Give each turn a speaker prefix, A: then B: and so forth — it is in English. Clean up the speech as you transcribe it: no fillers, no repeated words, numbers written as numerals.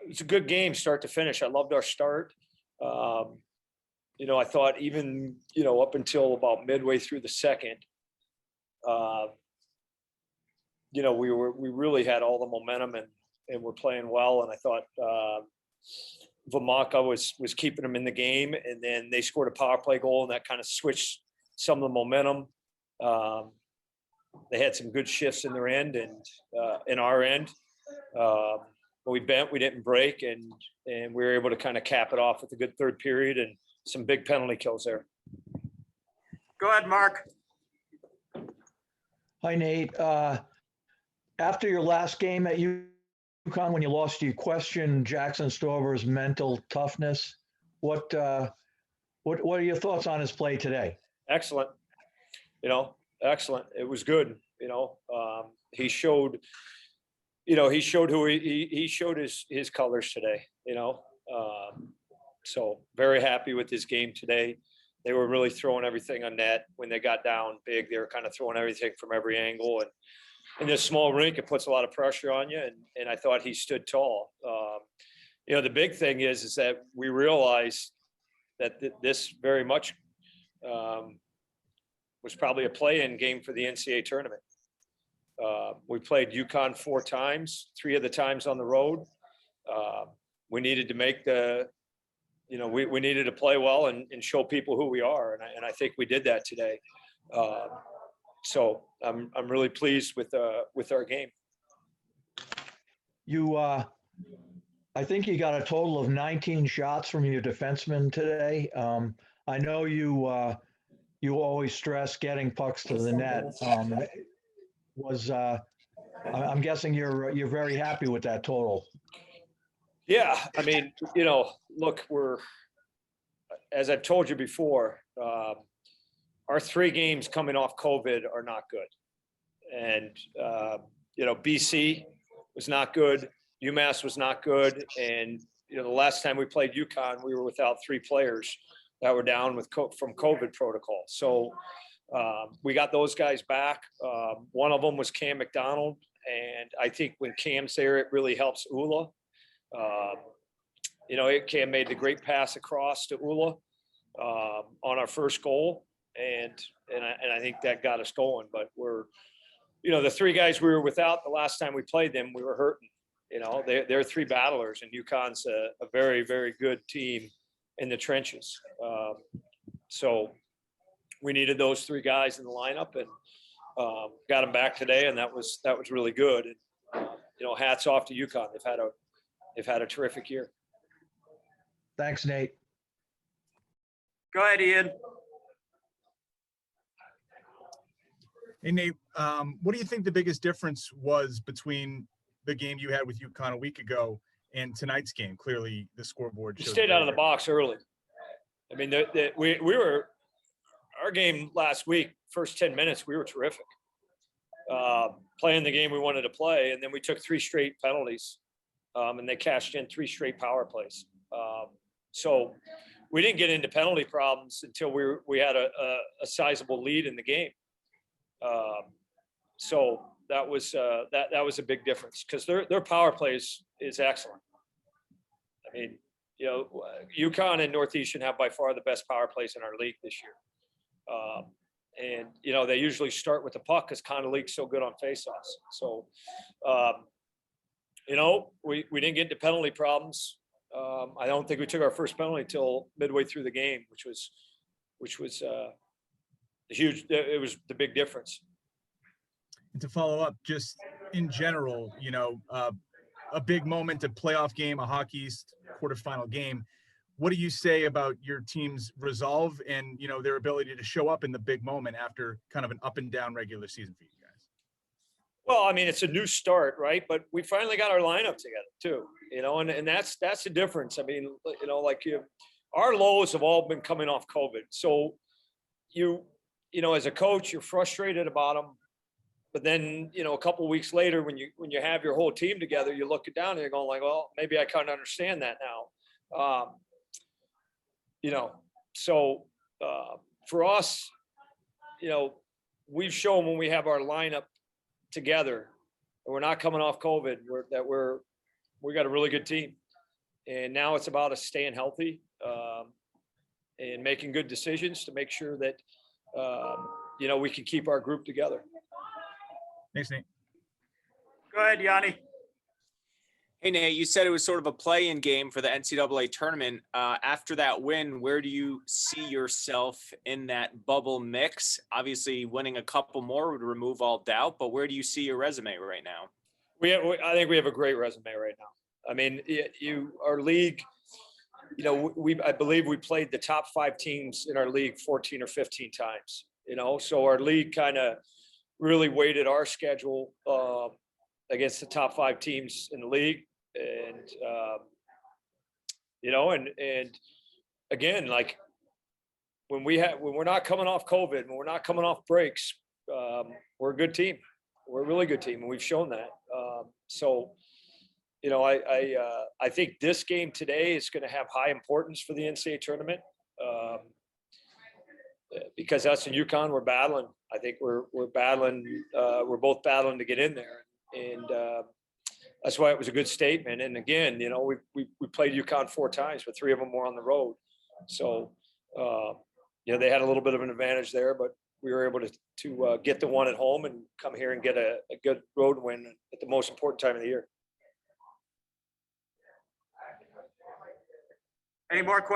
A: was a good game, start to finish. I loved our start. I thought even, up until about midway through the second, we really had all the momentum and we're playing well. And I thought Vamaka was keeping them in the game, and then they scored a power play goal, and that kind of switched some of the momentum. They had some good shifts in their end and in our end. We bent, we didn't break, and we were able to kind of cap it off with a good third period and some big penalty kills there.
B: Go ahead, Mark.
C: Hi, Nate. After your last game at UConn, when you lost, you questioned Jackson Stover's mental toughness. What are your thoughts on his play today?
A: Excellent. Excellent. It was good. He showed, he showed his colors today, so very happy with his game today. They were really throwing everything on net. When they got down big, they were kind of throwing everything from every angle. And in this small rink, it puts a lot of pressure on you. And I thought he stood tall. The big thing is that we realized that this very much was probably a play-in game for the NCAA tournament. We played UConn 4 times, 3 of the times on the road. We needed to make we needed to play well and show people who we are. And I think we did that today. So I'm really pleased with our game.
C: I think you got a total of 19 shots from your defensemen today. I know you always stress getting pucks to the net. I'm guessing you're very happy with that total.
A: Yeah, I mean, look, as I've told you before, our 3 games coming off COVID are not good. And, BC was not good. UMass was not good. And, the last time we played UConn, we were without 3 players that were down from COVID protocol. So we got those guys back. One of them was Cam McDonald. And I think when Cam's there, it really helps Ula. Cam made the great pass across to Ula on our first goal. And I think that got us going. But we're, the 3 guys we were without the last time we played them, we were hurting. They're 3 battlers, and UConn's a very, very good team in the trenches. So we needed those 3 guys in the lineup, and got them back today, and that was really good. And hats off to UConn. They've had a terrific year.
C: Thanks, Nate.
B: Go ahead, Ian.
D: Hey, Nate, what do you think the biggest difference was between the game you had with UConn a week ago and tonight's game? Clearly, the scoreboard
A: shows. Stayed out of the box early. I mean, we were our game last week. First 10 minutes, we were terrific, playing the game we wanted to play, and then we took 3 straight penalties, and they cashed in 3 straight power plays. So we didn't get into penalty problems until we had a sizable lead in the game. So that was a big difference, because their power play is excellent. I mean, UConn and Northeastern have by far the best power plays in our league this year. And they usually start with the puck because Connor League's so good on faceoffs. So we didn't get into penalty problems. I don't think we took our first penalty till midway through the game, which was huge. It was the big difference.
D: And to follow up, just in general, a big moment, a playoff game, a Hockey East quarterfinal game. What do you say about your team's resolve and, their ability to show up in the big moment after kind of an up and down regular season for you guys?
A: Well, I mean, it's a new start, right? But we finally got our lineup together too, and that's the difference. I mean, our lows have all been coming off COVID. So as a coach, you're frustrated about them. But then, a couple of weeks later, when you have your whole team together, you look it down and you're going like, well, maybe I kind of understand that now. So for us, we've shown when we have our lineup together and we're not coming off COVID, we got a really good team. And now it's about us staying healthy and making good decisions to make sure that, we can keep our group together.
D: Thanks, Nate.
B: Go ahead, Yanni.
E: Hey, Nate, you said it was sort of a play-in game for the NCAA tournament. After that win, where do you see yourself in that bubble mix? Obviously, winning a couple more would remove all doubt, but where do you see your resume right now?
A: I think we have a great resume right now. I mean, our league, I believe we played the top 5 teams in our league 14 or 15 times, so our league kind of really weighted our schedule against the top 5 teams in the league. And, and again, like when we're not coming off COVID, when we're not coming off breaks, we're a good team. We're a really good team, and we've shown that. I think this game today is going to have high importance for the NCAA tournament because us and UConn, we're battling. I think we're battling. We're both battling to get in there, and that's why it was a good statement. And again, we played UConn 4 times, but 3 of them were on the road. So, they had a little bit of an advantage there, but we were able to get the one at home and come here and get a good road win at the most important time of the year.
B: Any more questions?